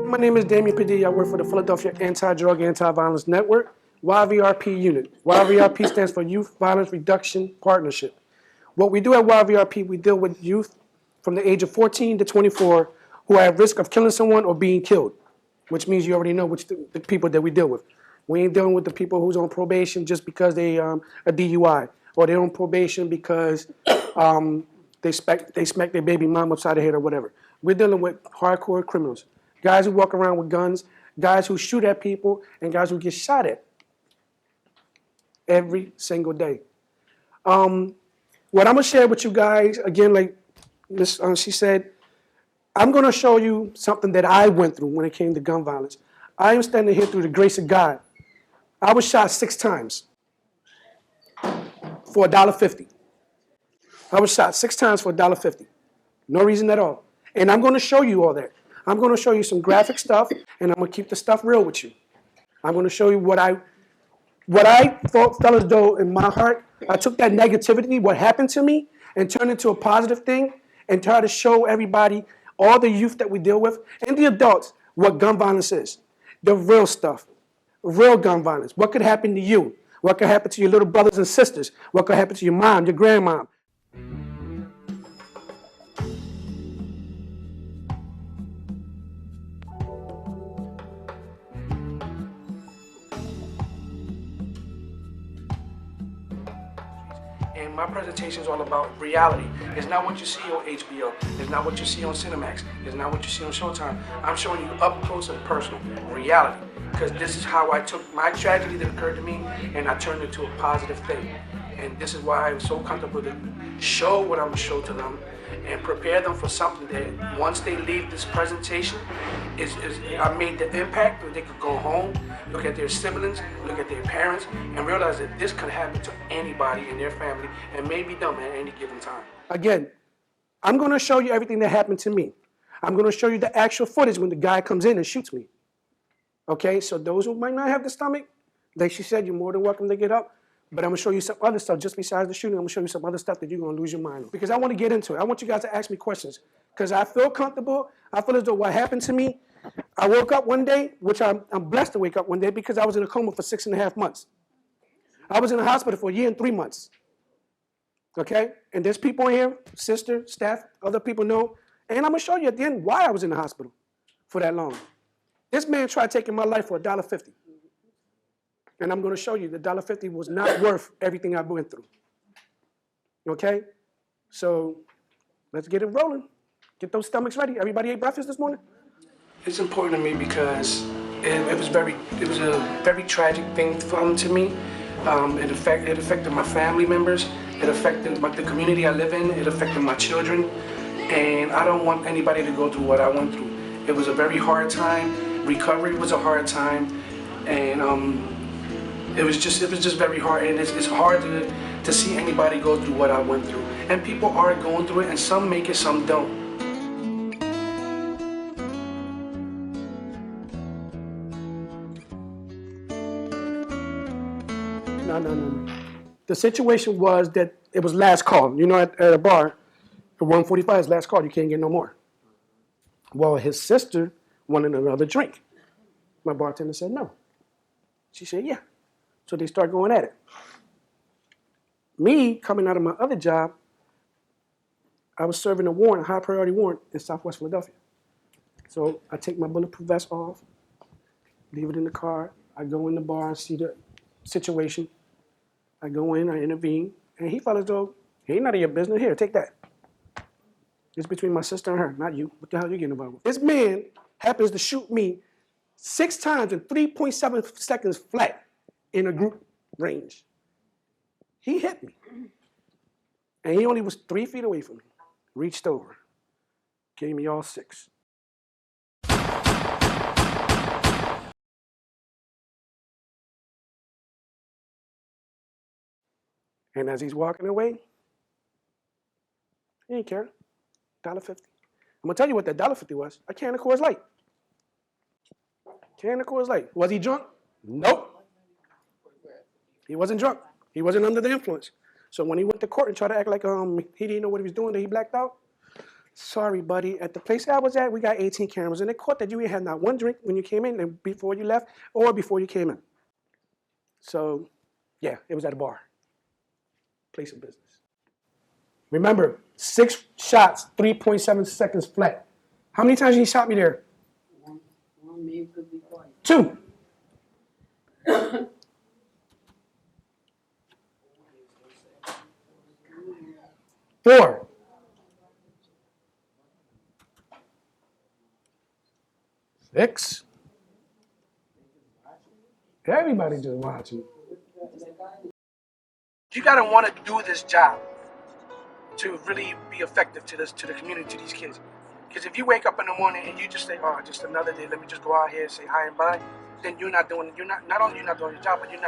My name is Damian Padilla. I work for the Philadelphia Anti-Drug, Anti-Violence Network, YVRP unit. YVRP stands for Youth Violence Reduction Partnership. What we do at YVRP, we deal with youth from the age of 14 to 24 who are at risk of killing someone or being killed, which means you already know which the people that we deal with. We ain't dealing with the people who's on probation just because they a DUI, or they're on probation because they smack their baby mom upside the head or whatever. We're dealing with hardcore criminals, guys who walk around with guns, guys who shoot at people, and guys who get shot at every single day. What I'm gonna share with you guys, again, like she said, I'm gonna show you something that I went through when it came to gun violence. I am standing here through the grace of God. I was shot 6 times for $1.50. I was shot 6 times for $1.50. No reason at all. And I'm gonna show you all that. I'm gonna show you some graphic stuff, and I'm gonna keep the stuff real with you. I'm gonna show you what I thought felt as though in my heart, I took that negativity, what happened to me, and turned it into a positive thing, and try to show everybody, all the youth that we deal with, and the adults, what gun violence is. The real stuff, real gun violence. What could happen to you? What could happen to your little brothers and sisters? What could happen to your mom, your grandmom? And my presentation is all about reality. It's not what you see on HBO. It's not what you see on Cinemax. It's not what you see on Showtime. I'm showing you up close and personal reality. Because this is how I took my tragedy that occurred to me and I turned it into a positive thing. And this is why I'm so comfortable to show what I'm going to show to them and prepare them for something that once they leave this presentation, I made the impact where they could go home, look at their siblings, look at their parents, and realize that this could happen to anybody in their family and maybe them at any given time. Again, I'm going to show you everything that happened to me. I'm going to show you the actual footage when the guy comes in and shoots me. Okay, so those who might not have the stomach, like she said, you're more than welcome to get up. But I'm going to show you some other stuff just besides the shooting. I'm going to show you some other stuff that you're going to lose your mind on. Because I want to get into it. I want you guys to ask me questions. Because I feel comfortable. I feel as though what happened to me, I woke up one day, which I'm blessed to wake up one day because I was in a coma for 6.5 months. I was in the hospital for 1 year and 3 months. Okay? And there's people in here, sister, staff, other people know. And I'm going to show you at the end why I was in the hospital for that long. This man tried taking my life for $1.50. And I'm going to show you that $1.50 was not worth everything I went through. Okay? So let's get it rolling. Get those stomachs ready. Everybody ate breakfast this morning? It's important to me because it was a very tragic thing to me. It affected my family members. It affected the community I live in. It affected my children. And I don't want anybody to go through what I went through. It was a very hard time. Recovery was a hard time. And it was just very hard, and it's hard to see anybody go through what I went through. And people are going through it, and some make it, some don't. No. The situation was that it was last call. You know, at a bar, at 1:45 is last call. You can't get no more. Well, his sister wanted another drink. My bartender said no. She said, yeah. So they start going at it. Me, coming out of my other job, I was serving a warrant, a high priority warrant in Southwest Philadelphia. So I take my bulletproof vest off, leave it in the car. I go in the bar and see the situation. I go in, I intervene, and he felt as though, he ain't none of your business. Here, take that. It's between my sister and her, not you. What the hell are you getting involved with? This man happens to shoot me 6 times in 3.7 seconds flat. In a group range. He hit me. And he only was 3 feet away from me. Reached over. Gave me all 6. And as he's walking away, he didn't care. $1.50. I'm going to tell you what that $1.50 was. A can of Coors Light. Can of Coors Light. Was he drunk? Nope. He wasn't drunk. He wasn't under the influence. So when he went to court and tried to act like he didn't know what he was doing, that he blacked out, Sorry, buddy. At the place I was at, we got 18 cameras, and they caught that you ain't had not one drink when you came in and before you left or before you came in. So, yeah, it was at a bar. Place of business. Remember, 6 shots, 3.7 seconds flat. How many times he shot me there? One maybe could be twice. 2. Four. Six. Everybody just watching. You gotta want to do this job to really be effective to the community, to these kids. Because if you wake up in the morning and you just say, "Oh, just another day, let me just go out here and say hi and bye," then you're not doing. Not only you're not doing your job, but you're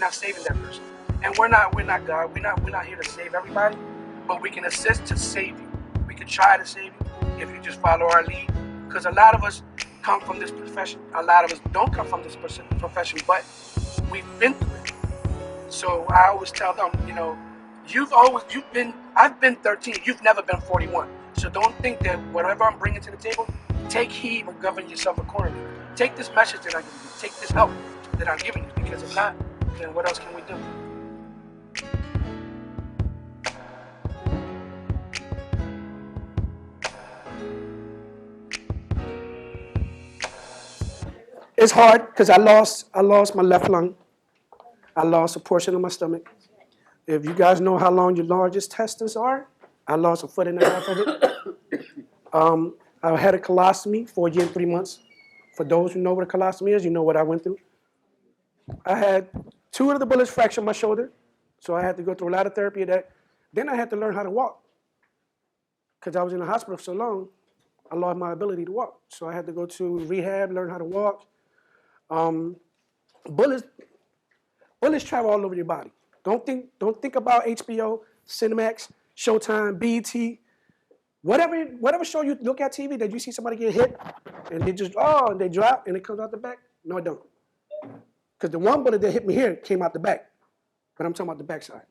not saving that person. And we're not God. We're not here to save everybody, but we can assist to save you. We can try to save you if you just follow our lead. Because a lot of us come from this profession. A lot of us don't come from this profession, but we've been through it. So I always tell them, I've been 13, you've never been 41. So don't think that whatever I'm bringing to the table, take heed and govern yourself accordingly. Take this message that I'm giving you, take this help that I'm giving you, because if not, then what else can we do? It's hard because I lost my left lung. I lost a portion of my stomach. If you guys know how long your largest intestines are, I lost 1.5 feet of it. I had a colostomy for a year and 3 months. For those who know what a colostomy is, you know what I went through. I had 2 of the bullets fractured my shoulder, so I had to go through a lot of therapy. Then I had to learn how to walk. Because I was in the hospital for so long, I lost my ability to walk. So I had to go to rehab, learn how to walk. Bullets travel all over your body. Don't think about HBO, Cinemax, Showtime, BET, whatever show you look at TV that you see somebody get hit and they drop and it comes out the back. No, it don't. Because the one bullet that hit me here came out the back, but I'm talking about the backside.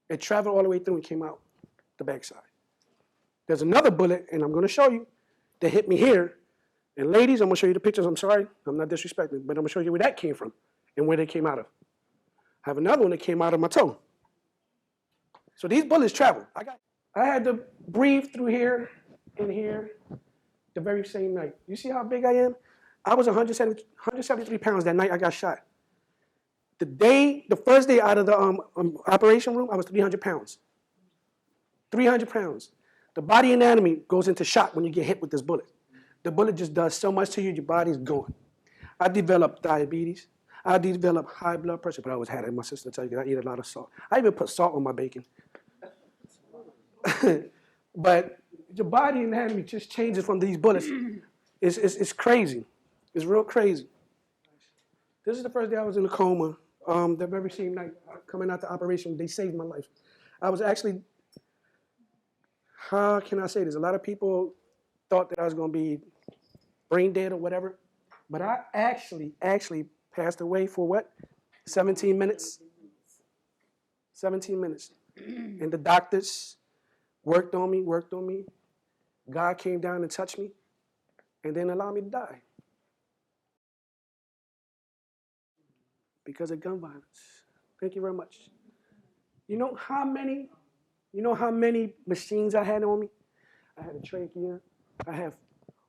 It traveled all the way through and came out the backside. There's another bullet, and I'm going to show you, that hit me here. And ladies, I'm going to show you the pictures. I'm sorry, I'm not disrespecting, but I'm going to show you where that came from and where they came out of. I have another one that came out of my toe. So these bullets travel. I had to breathe through here and here the very same night. You see how big I am? I was 173 pounds that night I got shot. The first day out of the operation room, I was 300 pounds. 300 pounds. The body anatomy goes into shock when you get hit with this bullet. The bullet just does so much to you, your body's gone. I developed diabetes. I developed high blood pressure, but I always had it. My sister tells you I eat a lot of salt. I even put salt on my bacon. But your body anatomy just changes from these bullets. It's crazy. It's real crazy. This is the first day I was in a coma. The very same night coming out the operation, they saved my life. I was actually, how can I say this? A lot of people thought that I was going to be brain dead or whatever, but I actually passed away for what? 17 minutes. 17 minutes. And the doctors worked on me. God came down and touched me and then allowed me to die. Because of gun violence. Thank you very much. You know how many machines I had on me? I had a trachea. I have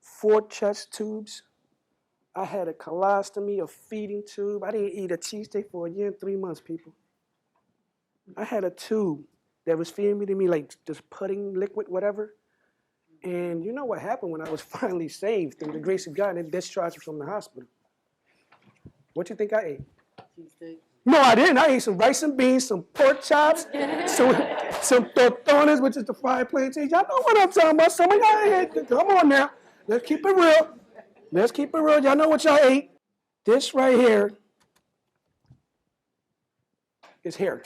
4 chest tubes. I had a colostomy, a feeding tube. I didn't eat a cheesesteak for a year and 3 months, people. I had a tube that was feeding me like just pudding, liquid, whatever. And you know what happened when I was finally saved through the grace of God and discharged from the hospital? What you think I ate? Cheesesteak. No, I didn't. I ate some rice and beans, some pork chops, some tortones, which is the fried plantains. Y'all know what I'm talking about. Some of y'all ate. Come on now. Let's keep it real. Let's keep it real. Y'all know what y'all ate. This right here is hair.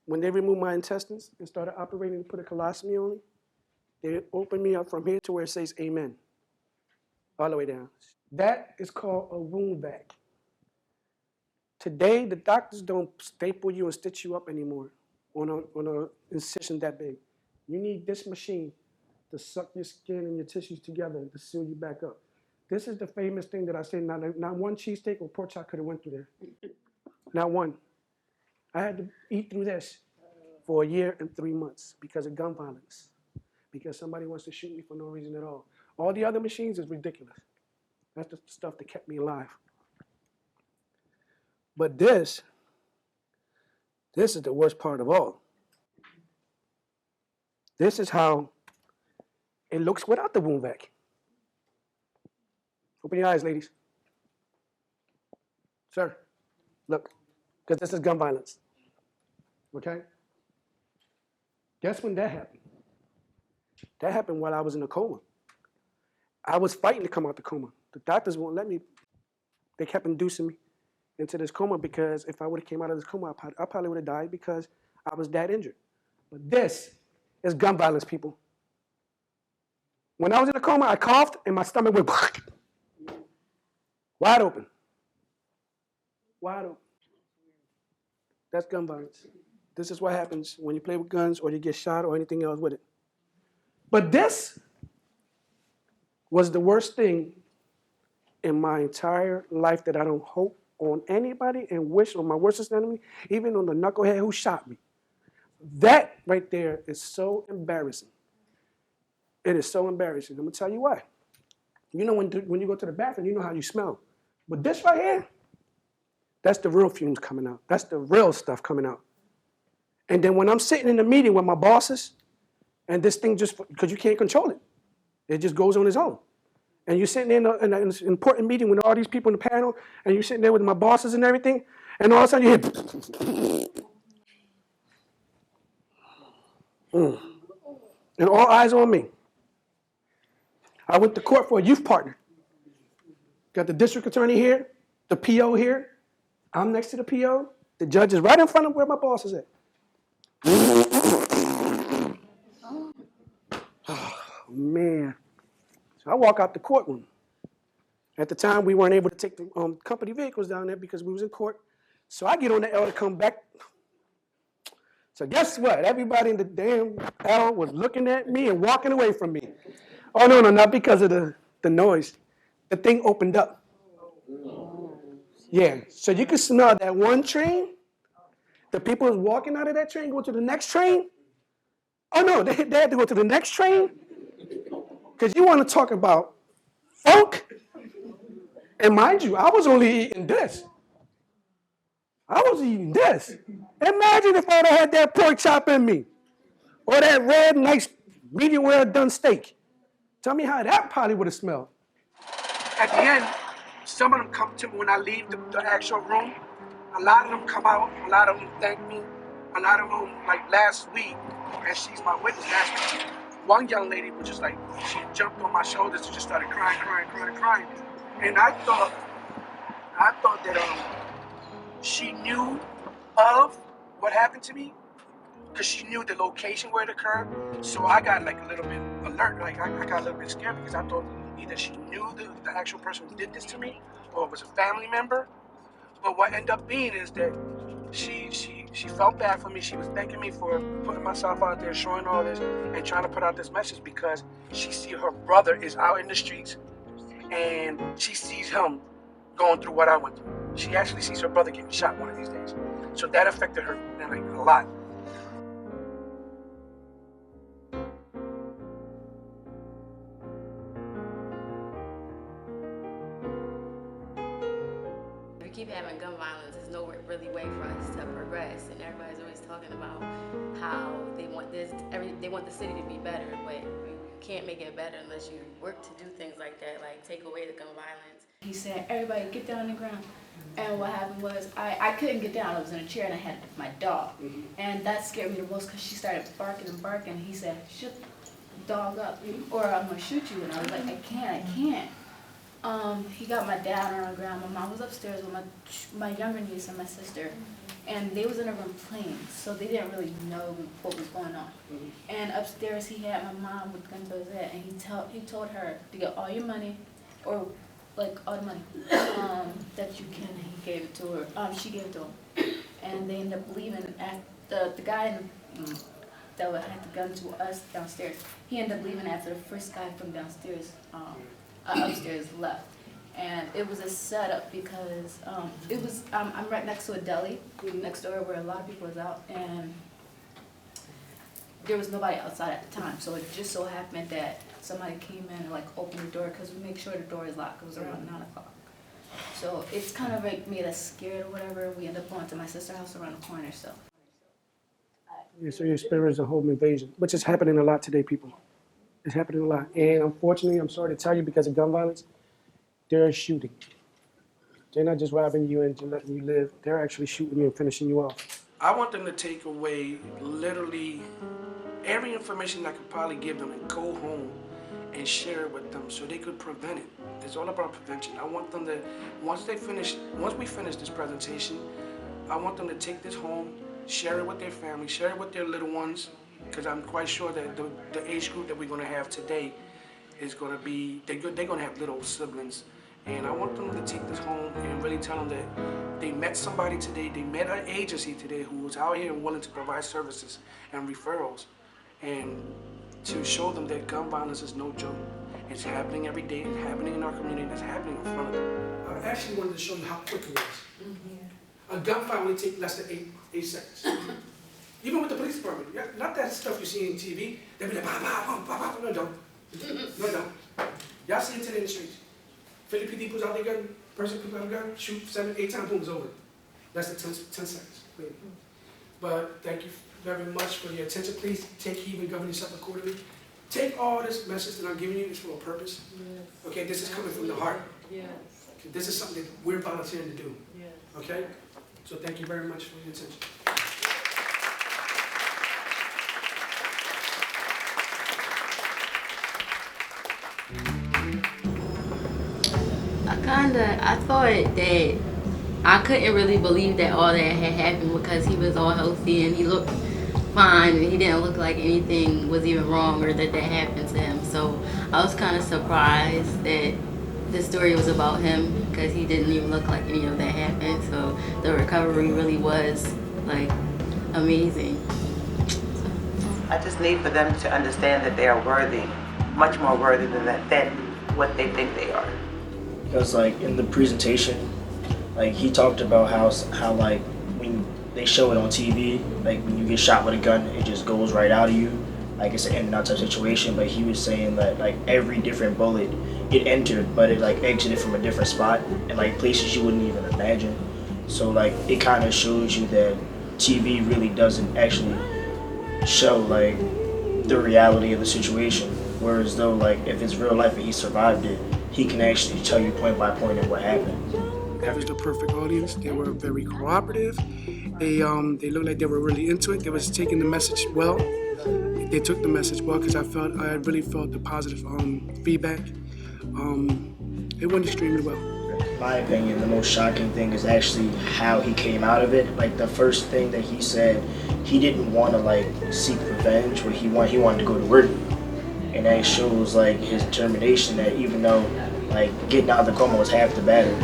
When they removed my intestines and started operating to put a colostomy on me, they opened me up from here to where it says amen. All the way down. That is called a wound vac. Today, the doctors don't staple you and stitch you up anymore on an incision that big. You need this machine to suck your skin and your tissues together to seal you back up. This is the famous thing that I say, not one cheesesteak or pork chop could have went through there. Not one. I had to eat through this for a year and 3 months because of gun violence, because somebody wants to shoot me for no reason at all. All the other machines is ridiculous. That's the stuff that kept me alive. But this is the worst part of all. This is how it looks without the wound vac. Open your eyes, ladies. Sir, look, because this is gun violence. Okay? Guess when that happened? That happened while I was in a coma. I was fighting to come out the coma. The doctors won't let me. They kept inducing me into this coma because if I would have came out of this coma, I probably would have died because I was that injured. But this is gun violence, people. When I was in a coma, I coughed and my stomach went wide open. Wide open. That's gun violence. This is what happens when you play with guns or you get shot or anything else with it. But this was the worst thing in my entire life that I don't hope on anybody and wish on my worst enemy, even on the knucklehead who shot me. That right there is so embarrassing. It is so embarrassing. I'm going to tell you why. You know when you go to the bathroom, you know how you smell. But this right here, that's the real fumes coming out. That's the real stuff coming out. And then when I'm sitting in a meeting with my bosses, and this thing just, because you can't control it, it just goes on its own. And you're sitting in an important meeting with all these people in the panel, and you're sitting there with my bosses and everything, and all of a sudden you hear, and all eyes on me. I went to court for a youth partner. Got the district attorney here, the PO here. I'm next to the PO. The judge is right in front of where my boss is at. Oh, man. So I walk out the courtroom. At the time, we weren't able to take the company vehicles down there because we was in court. So I get on the L to come back. So guess what? Everybody in the damn L was looking at me and walking away from me. Oh, no, not because of the noise. The thing opened up. Yeah, so you could smell that one train. The people was walking out of that train, go to the next train. Oh, no, they had to go to the next train. Because you want to talk about funk. And mind you, I was only eating this. I was eating this. Imagine if I would have had that pork chop in me. Or that red, nice, medium well done steak. Tell me how that probably would have smelled. At the end, some of them come to me when I leave the actual room. A lot of them come out. A lot of them thank me. A lot of them, like last week, and she's my witness last week, one young lady was just like, she jumped on my shoulders and just started crying. And I thought that she knew of what happened to me because she knew the location where it occurred. So I got like a little bit alert, like I got a little bit scared because I thought either she knew the actual person who did this to me or it was a family member. But what ended up being is that she felt bad for me. She was thanking me for putting myself out there, showing all this, and trying to put out this message because she see her brother is out in the streets and she sees him going through what I went through. She actually sees her brother getting shot one of these days. So that affected her like a lot. If we keep having gun violence, there's no really way for us to progress. And everybody's always talking about how they want they want the city to be better, but you can't make it better unless you work to do things like that, like take away the gun violence. He said, everybody get down on the ground. And what happened was, I couldn't get down. I was in a chair and I had my dog. And that scared me the most because she started barking and barking. He said, shut the dog up or I'm going to shoot you. And I was like, I can't. He got my dad on the ground. My mom was upstairs with my younger niece and my sister. And they was in a room playing, so they didn't really know what was going on. And upstairs he had my mom with gun buzzet, and he told her to get all your money, or like all the money that you can. He gave it to her. She gave it to him, and they ended up leaving. The guy that would have the gun to us downstairs. He ended up leaving after the first guy from downstairs, upstairs left. And it was a setup because it was, I'm right next to a deli, next door where a lot of people was out, and there was nobody outside at the time. So it just so happened that somebody came in and like opened the door, because we make sure the door is locked. It was around 9 o'clock. So it's kind of like made us scared or whatever. We ended up going to my sister's house around the corner, so. Yeah, so you experience a home invasion, which is happening a lot today, people. It's happening a lot. And unfortunately, I'm sorry to tell you, because of gun violence, they're shooting. They're not just robbing you and just letting you live. They're actually shooting you and finishing you off. I want them to take away literally every information I could probably give them and go home and share it with them so they could prevent it. It's all about prevention. I want them to, once we finish this presentation, I want them to take this home, share it with their family, share it with their little ones, because I'm quite sure that the age group that we're going to have today is going to be, they're going to have little siblings. And I want them to take this home and really tell them that they met somebody today, they met an agency today who was out here and willing to provide services and referrals, and to show them that gun violence is no joke. It's happening every day, it's happening in our community, it's happening in front of them. I actually wanted to show you how quick it was. A gunfight only takes less than 8 seconds. Even with the police department, not that stuff you see on TV, they be like, bah, bah, bah, bah, bah. No, don't. No, don't. Y'all see it today in the streets. Philly PD pulls out their gun, person pulls out a gun, shoot 7, 8 times, boom, it's over. Less than 10 seconds. But thank you very much for your attention. Please take heed and govern yourself accordingly. Take all this message that I'm giving you is for a purpose. Yes. Okay, this is coming from the heart. Yes. This is something that we're volunteering to do. Yes. Okay? So thank you very much for your attention. I thought that I couldn't really believe that all that had happened, because he was all healthy and he looked fine and he didn't look like anything was even wrong or that happened to him. So I was kind of surprised that the story was about him, because he didn't even look like any of that happened. So the recovery really was like amazing. I just need for them to understand that they are worthy, much more worthy than what they think they are. Because like in the presentation, like he talked about how like when they show it on TV, like when you get shot with a gun, it just goes right out of you. Like it's an in and out type situation. But he was saying that like every different bullet, it entered, but it like exited from a different spot and like places you wouldn't even imagine. So like it kind of shows you that TV really doesn't actually show like the reality of the situation. Whereas though like if it's real life and he survived it, he can actually tell you point by point of what happened. That was the perfect audience. They were very cooperative. They looked like they were really into it. They was taking the message well. They took the message well, because I really felt the positive feedback. It went extremely well. In my opinion, the most shocking thing is actually how he came out of it. Like the first thing that he said, he didn't want to like seek revenge, but he wanted to go to work. And that shows like his determination, that even though like getting out of the coma was half the battle,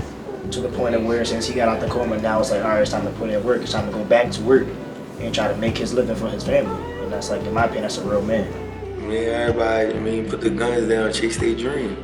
to the point of where since he got out the coma, now it's like, all right, it's time to put in work. It's time to go back to work and try to make his living for his family. And that's like, in my opinion, that's a real man. Everybody, put the guns down, chase their dream.